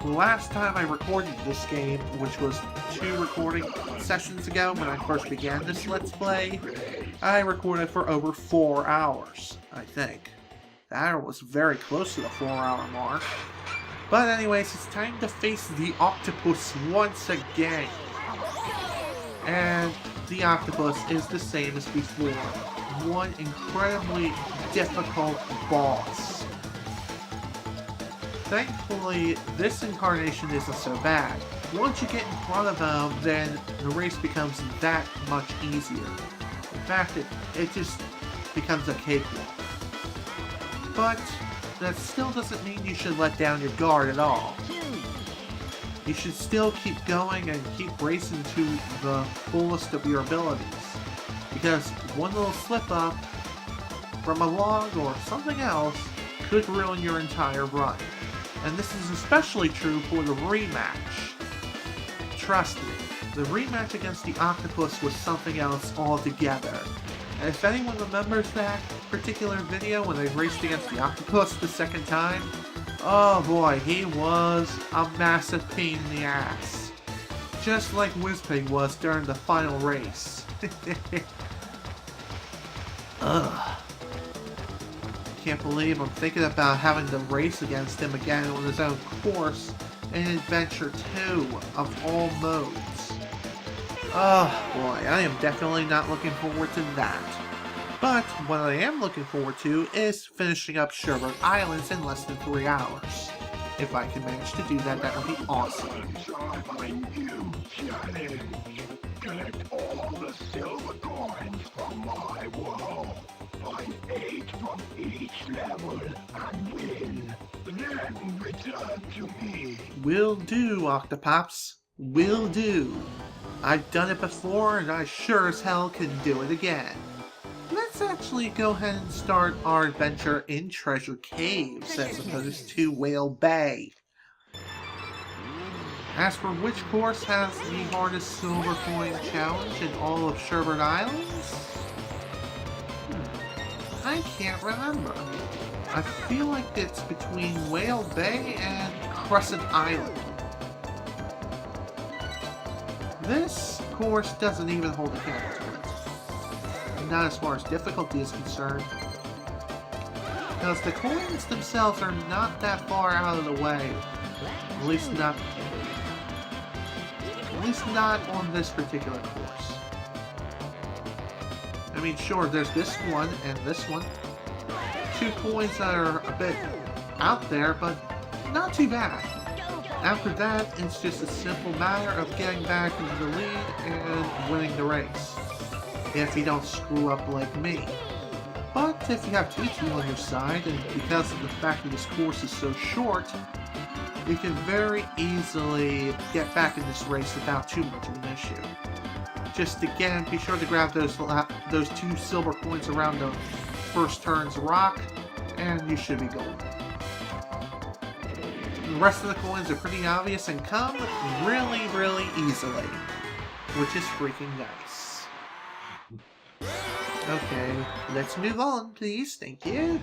The last time I recorded this game, which was 2 recording sessions ago when I first began this Let's Play, I recorded for over 4 hours, I think. That was very close to the 4-hour mark. But anyways, it's time to face the octopus once again. And the octopus is the same as before. One incredibly difficult boss. Thankfully, this incarnation isn't so bad. Once you get in front of him, then the race becomes that much easier. In fact, it just becomes a cakewalk. But that still doesn't mean you should let down your guard at all. You should still keep going and keep racing to the fullest of your abilities. Because one little slip up from a log or something else could ruin your entire run. And this is especially true for the rematch. Trust me, the rematch against the octopus was something else altogether. And if anyone remembers that particular video when they raced against the octopus the second time, oh boy, he was a massive pain in the ass. Just like Wizpig was during the final race. Ugh. Can't believe I'm thinking about having to race against him again on his own course in Adventure 2 of all modes. Oh boy, I am definitely not looking forward to that. But what I am looking forward to is finishing up Sherbert Islands in less than 3 hours. If I can manage to do that, that would be awesome. Collect all the silver coins from my wall. Find 8 from each level and win. Then return to me. Will do, Octopops. Will do. I've done it before, and I sure as hell can do it again. Let's actually go ahead and start our adventure in Treasure Caves as opposed to Whale Bay. As for which course has the hardest silver coin challenge in all of Sherbert Islands? I can't remember. I feel like it's between Whale Bay and Crescent Island. This course doesn't even hold a candle to it. Not as far as difficulty is concerned. Because the coins themselves are not that far out of the way. At least not on this particular course. I mean, sure, there's this one and this one. 2 coins that are a bit out there, but not too bad. After that, it's just a simple matter of getting back into the lead and winning the race. If you don't screw up like me. But if you have TT on your side, and because of the fact that this course is so short, you can very easily get back in this race without too much of an issue. Just again, be sure to grab those 2 silver coins around the first turn's rock, and you should be golden. The rest of the coins are pretty obvious and come really, really easily, which is freaking nice. Okay, let's move on, please. Thank you.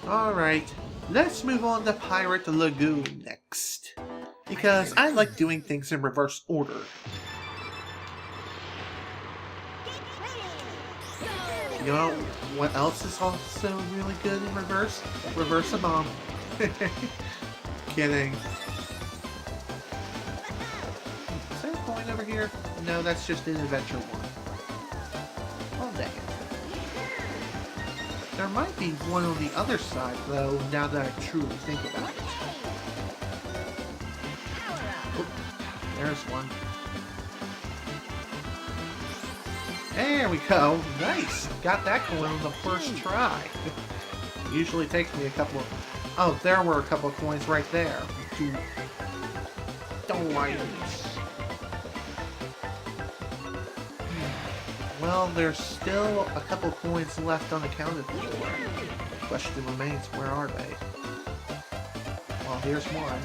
Alright, let's move on to Pirate Lagoon next, because I like doing things in reverse order. You know what else is also really good in reverse? Reverse a bomb. Kidding. Is there a coin over here? No, that's just in Adventure 1. Oh, dang it. There might be one on the other side, though, now that I truly think about it. Oop, there's one. There we go. Nice! Got that coin on the first try. Usually takes me a couple of... Oh, there were a couple of coins right there. Don't worry. Well, there's still a couple coins left unaccounted for. The question remains, where are they? Well, here's one.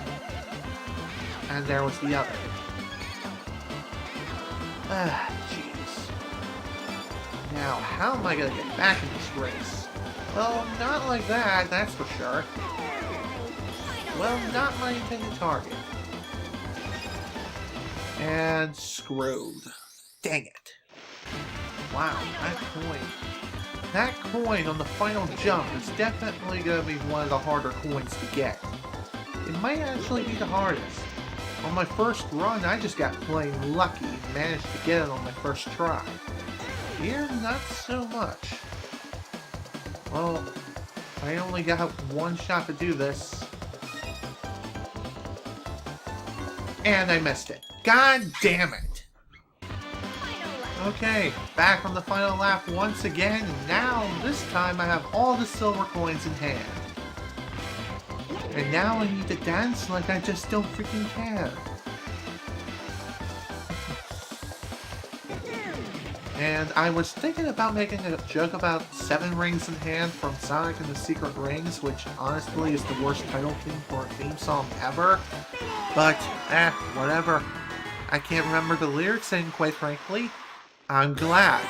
And there was the other. Ah, jeez. Now, how am I going to get back in this race? Well, not like that, that's for sure. Well, not my intended target. And screwed. Dang it. Wow, that coin. That coin on the final jump is definitely going to be one of the harder coins to get. It might actually be the hardest. On my first run, I just got plain lucky and managed to get it on my first try. Here, not so much. Well, I only got one shot to do this. And I missed it. God damn it! Okay, back on the final lap once again, and now, this time I have all the silver coins in hand. And now I need to dance like I just don't freaking care. And I was thinking about making a joke about 7 rings in hand from Sonic and the Secret Rings, which honestly is the worst title theme for a theme song ever. But, whatever. I can't remember the lyrics, and quite frankly, I'm glad.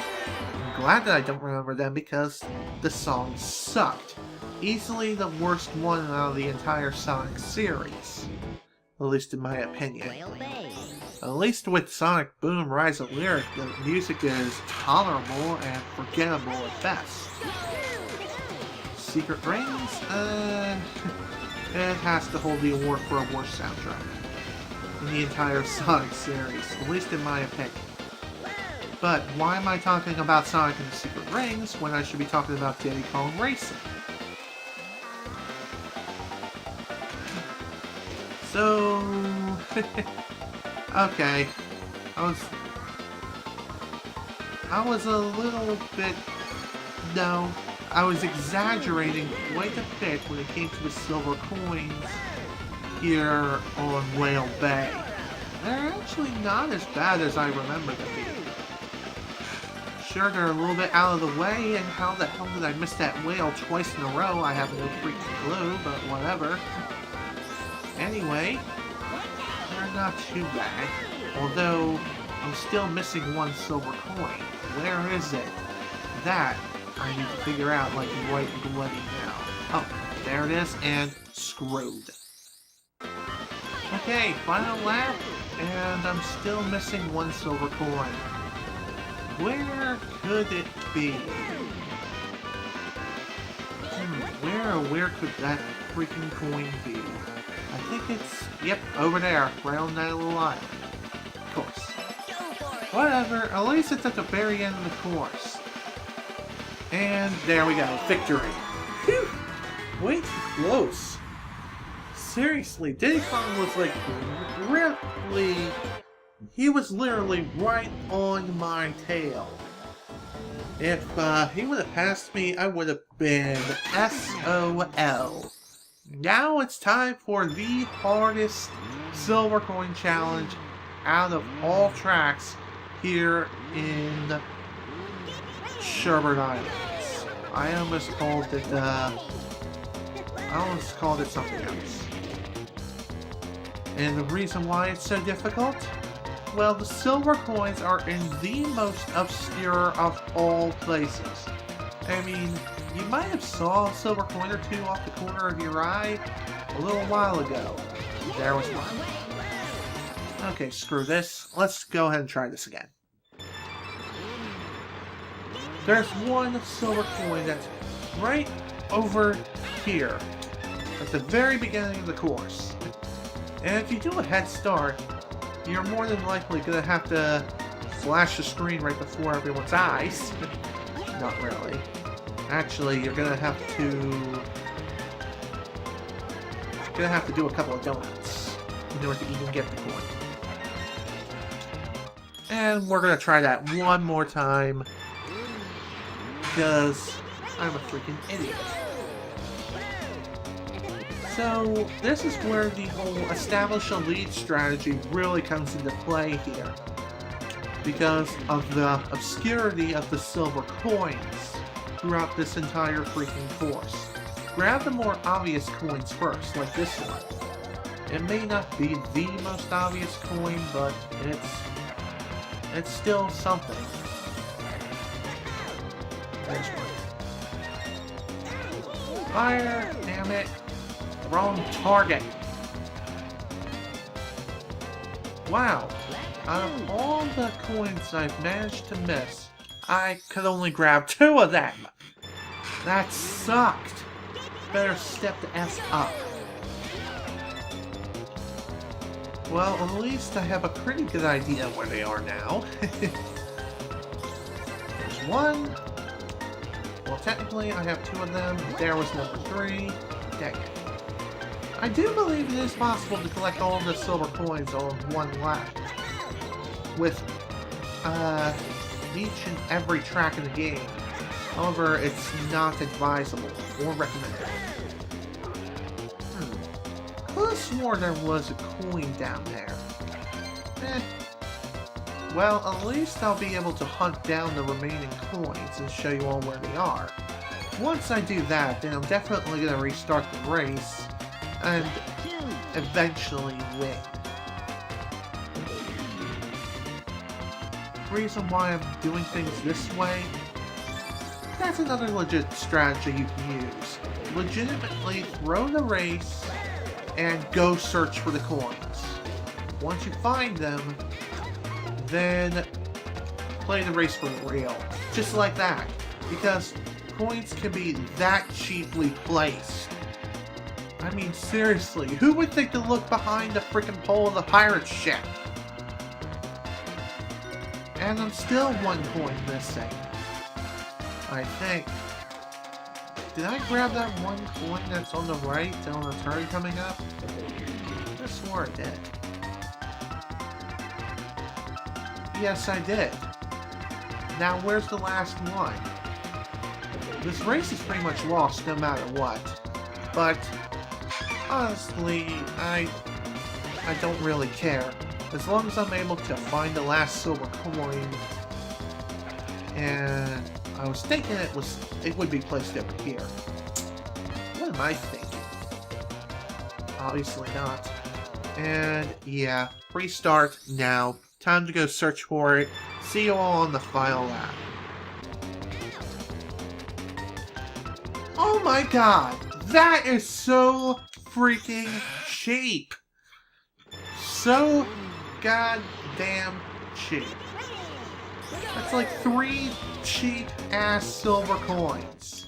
I'm glad that I don't remember them because the song sucked. Easily the worst one out of the entire Sonic series. At least in my opinion. At least with Sonic Boom Rise of Lyric, the music is tolerable and forgettable at best. Secret Rings? It has to hold the award for a worst soundtrack in the entire Sonic series, at least in my opinion. But why am I talking about Sonic and the Secret Rings when I should be talking about Diddy Kong Racing? So... okay. I was a little bit... No, I was exaggerating quite a bit when it came to the silver coins here on Whale Bay. They're actually not as bad as I remember them being. Sure, they're a little bit out of the way, and how the hell did I miss that whale twice in a row? I have no freaking clue, but whatever. Anyway, they're not too bad. Although, I'm still missing one silver coin. Where is it? That I need to figure out like right bloody now. Oh, there it is, and screwed. Okay, final lap, and I'm still missing one silver coin. Where could it be? Where could that freaking coin be? I think it's, yep, over there, right on that little island. Of course. Whatever, at least it's at the very end of the course. And there we go, victory. Whew! Way too close. Seriously, Diddy Kong was like, really... He was literally right on my tail. If he would have passed me, I would have been SOL. Now it's time for the hardest silver coin challenge out of all tracks here in Sherbert Island. I almost called it something else. And the reason why it's so difficult? Well, the silver coins are in the most obscure of all places. I mean, you might have saw a silver coin or two off the corner of your eye a little while ago. There was one. Okay, screw this. Let's go ahead and try this again. There's one silver coin that's right over here at the very beginning of the course. And if you do a head start, you're more than likely going to have to flash the screen right before everyone's eyes. Not really. Actually, you're going to have to do a couple of donuts in order to even get the coin. And we're going to try that one more time because I'm a freaking idiot. So, this is where the whole establish a lead strategy really comes into play here. Because of the obscurity of the silver coins throughout this entire freaking course. Grab the more obvious coins first, like this one. It may not be the most obvious coin, but it's still something. There's one. Fire! Damn it! Wrong target. Wow. Out of all the coins I've managed to miss, I could only grab 2 of them. That sucked. Better step the S up. Well, at least I have a pretty good idea where they are now. There's 1. Well, technically, I have 2 of them. There was number 3. Dang it. I do believe it is possible to collect all the silver coins on one lap. With each and every track in the game. However, it's not advisable or recommended. I could have sworn there was a coin down there. Well, at least I'll be able to hunt down the remaining coins and show you all where they are. Once I do that, then I'm definitely going to restart the race and eventually win. The reason why I'm doing things this way, that's another legit strategy you can use. Legitimately throw the race and go search for the coins. Once you find them, then play the race for real. Just like that. Because coins can be that cheaply placed. I mean, seriously, who would think to look behind the freaking pole of the pirate ship? And I'm still 1 coin missing. I think. Did I grab that 1 coin that's on the right on the turn coming up? I swore I did. Yes, I did. Now, where's the last one? This race is pretty much lost no matter what. But, honestly, I don't really care. As long as I'm able to find the last silver coin, and I was thinking it would be placed over here. What am I thinking? Obviously not. And yeah, restart now. Time to go search for it. See you all on the final lap. Oh my god! That is so freaking cheap! So goddamn cheap. That's like 3 cheap-ass silver coins.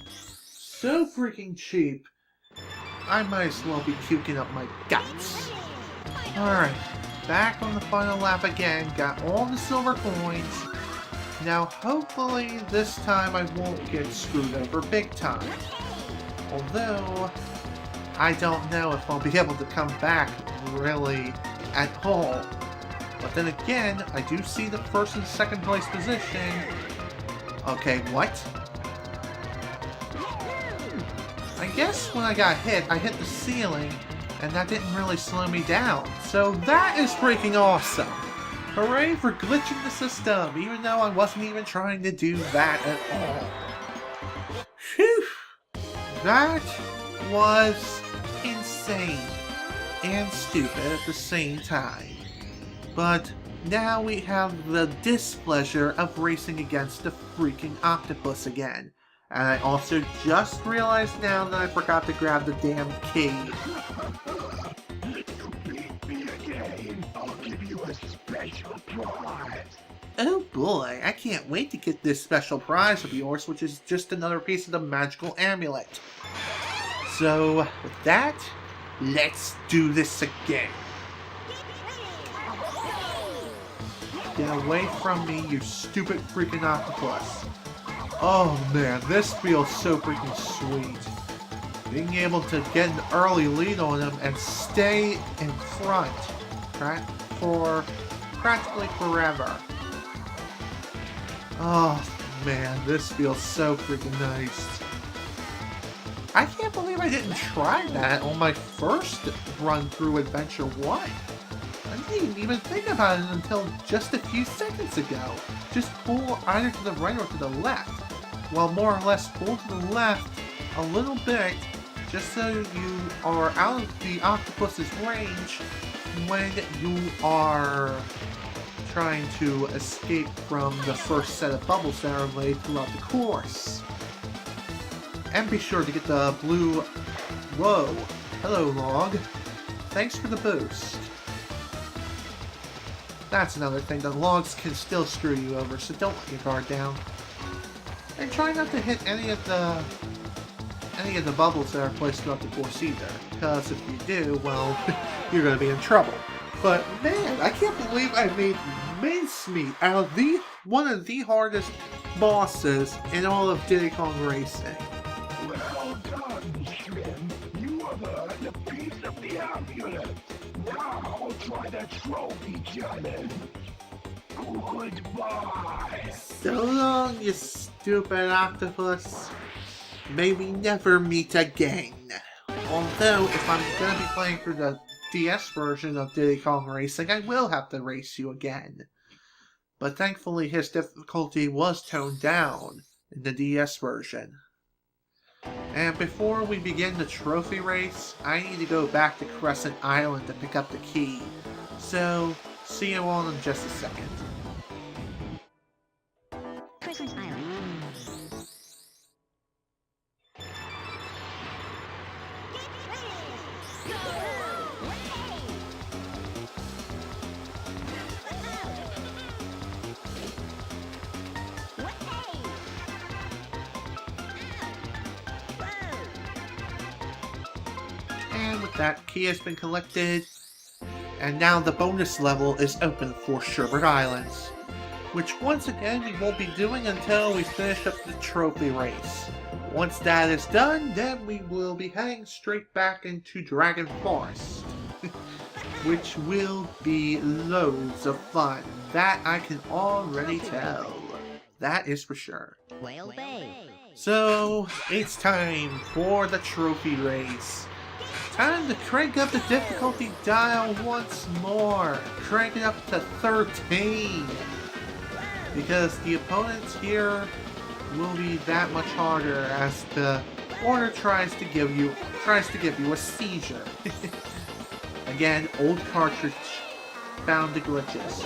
So freaking cheap, I might as well be puking up my guts. Alright, back on the final lap again, got all the silver coins. Now hopefully this time I won't get screwed over big time. Although, I don't know if I'll be able to come back really at all. But then again, I do see the first and second place position. Okay, what? I guess when I got hit, I hit the ceiling, and that didn't really slow me down. So that is freaking awesome! Hooray for glitching the system, even though I wasn't even trying to do that at all. Phew! That was insane and stupid at the same time. But now we have the displeasure of racing against the freaking octopus again. And I also just realized now that I forgot to grab the damn key. If you beat me again, I'll give you a special prize. Oh boy, I can't wait to get this special prize of yours, which is just another piece of the magical amulet. So, with that, let's do this again. Get away from me, you stupid freaking octopus. Oh man, this feels so freaking sweet. Being able to get an early lead on him and stay in front for practically forever. Oh man, this feels so freaking nice. I can't believe I didn't try that on my first run through Adventure 1. I didn't even think about it until just a few seconds ago. Just pull either to the right or to the left. Well, more or less pull to the left a little bit, just so you are out of the octopus's range when you are trying to escape from the first set of bubbles that are laid throughout the course. And be sure to get the blue... Whoa. Hello, Log. Thanks for the boost. That's another thing, the logs can still screw you over, so don't let your guard down. And try not to hit any of the bubbles that are placed throughout the course either, because if you do, well, you're going to be in trouble. But man, I can't believe I made mincemeat out of one of the hardest bosses in all of Diddy Kong Racing. Well done, Shrimp. You have earned a piece of the amulet. Now try the trophy challenge. Goodbye. So long, you stupid octopus. May we never meet again. Although, if I'm going to be playing through the DS version of Diddy Kong Racing, I will have to race you again. But thankfully his difficulty was toned down in the DS version. And before we begin the trophy race, I need to go back to Crescent Island to pick up the key. So, see you all in just a second. Crescent Island. And with that, key has been collected. And now the bonus level is open for Sherbert Island, which once again we won't be doing until we finish up the trophy race. Once that is done, then we will be heading straight back into Dragon Forest, which will be loads of fun. That I can already tell. That is for sure. Whale Bay. So, it's time for the trophy race. Time to crank up the difficulty dial once more. Crank it up to 13. Because the opponents here will be that much harder as the order tries to give you a seizure. Again, old cartridge found the glitches.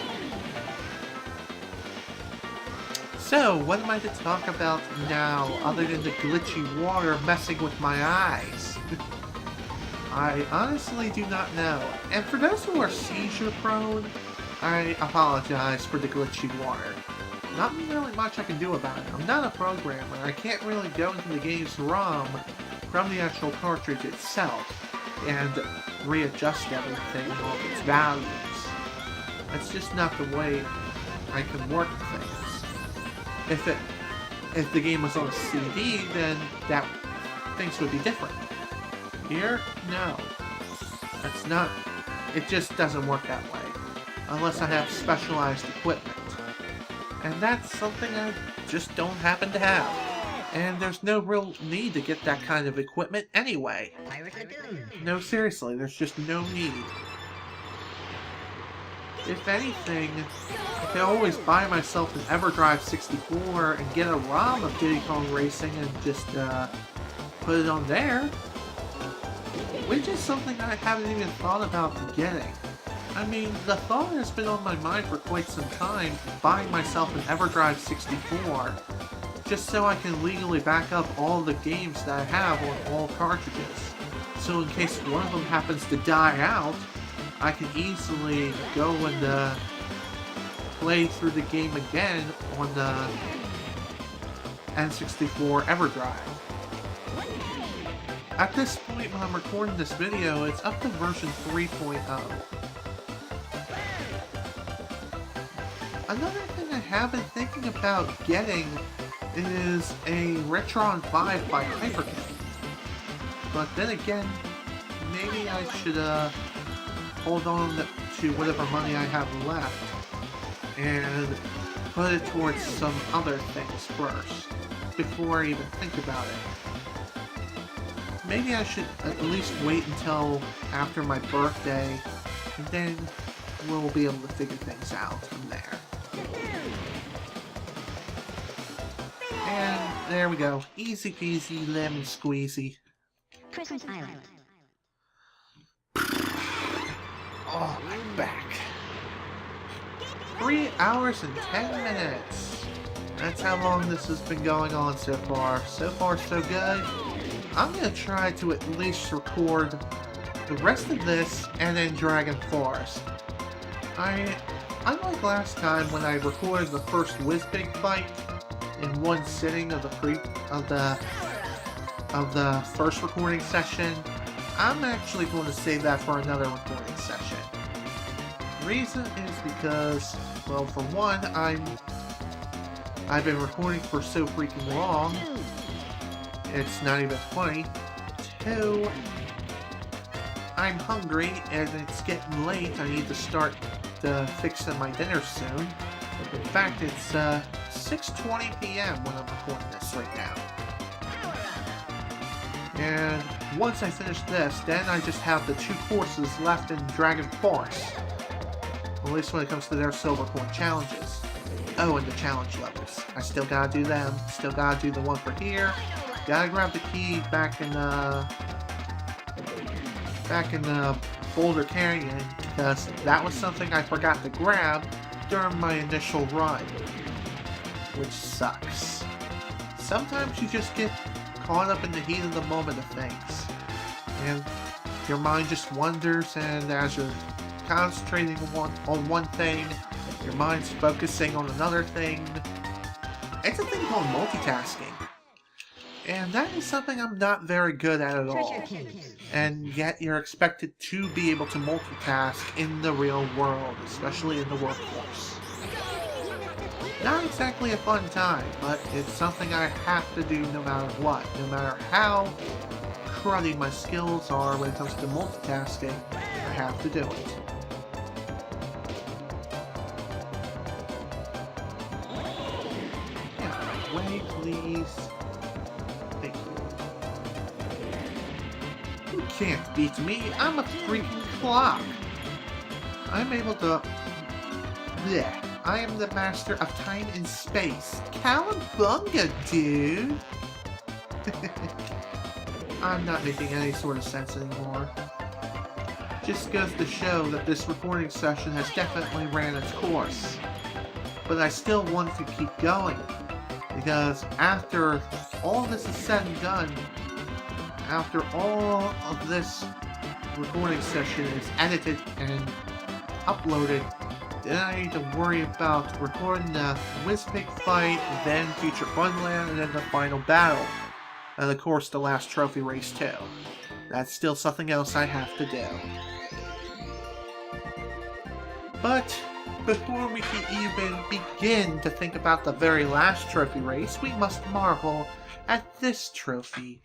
So, what am I to talk about now other than the glitchy water messing with my eyes? I honestly do not know. And for those who are seizure prone, I apologize for the glitchy water. Not really much I can do about it. I'm not a programmer. I can't really go into the game's ROM from the actual cartridge itself and readjust everything and all of its values. That's just not the way I can work things. If the game was on a CD, then things would be different. Here, no. That's not. It just doesn't work that way, unless I have specialized equipment. And that's something I just don't happen to have. And there's no real need to get that kind of equipment anyway. No, seriously, there's just no need. If anything, I could always buy myself an EverDrive 64 and get a ROM of Diddy Kong Racing and just put it on there. Which is something I haven't even thought about getting. I mean, the thought has been on my mind for quite some time, buying myself an EverDrive 64, just so I can legally back up all the games that I have on all cartridges. So in case one of them happens to die out, I can easily go and play through the game again on the N64 EverDrive. At this point when I'm recording this video, it's up to version 3.0. Another thing I have been thinking about getting is a Retron 5 by Hyperkin. But then again, maybe I should hold on to whatever money I have left and put it towards some other things first, before I even think about it. Maybe I should at least wait until after my birthday, and then we'll be able to figure things out from there. And there we go. Easy peasy, lemon squeezy. Crescent Island. Oh, I'm back. 3 hours and 10 minutes. That's how long this has been going on so far. So far, so good. I'm going to try to at least record the rest of this, and then Dragon Forest. Unlike last time when I recorded the first Whizbig fight in one sitting of the first recording session, I'm actually going to save that for another recording session. The reason is because, well, for one, I've been recording for so freaking long, it's not even funny. Two, I'm hungry and it's getting late. I need to start fixing my dinner soon. In fact, it's 6:20 p.m. when I'm recording this right now. And once I finish this, then I just have the 2 courses left in Dragon Forest. At least when it comes to their Silver Coin challenges. Oh, and the challenge levels. I still gotta do them. Still gotta do the one for here. Gotta grab the key back in Boulder Canyon, because that was something I forgot to grab during my initial run. Which sucks. Sometimes you just get caught up in the heat of the moment of things. And your mind just wanders, and as you're concentrating on one thing, your mind's focusing on another thing. It's a thing called multitasking. And that is something I'm not very good at all. And yet you're expected to be able to multitask in the real world, especially in the workforce. Not exactly a fun time, but it's something I have to do no matter what. No matter how cruddy my skills are when it comes to multitasking, I have to do it. Yeah, way, please. Thank you. You can't beat me. I'm a freaking clock. I'm able to... Blech. I am the master of time and space. Cowabunga, dude! I'm not making any sort of sense anymore. Just goes to show that this recording session has definitely ran its course. But I still want to keep going. Because after all this is said and done, after all of this recording session is edited and uploaded, then I need to worry about recording the Whizbig fight, then Future Funland, and then the final battle. And of course the last trophy race too. That's still something else I have to do. But before we can even begin to think about the very last trophy race, we must marvel at this trophy.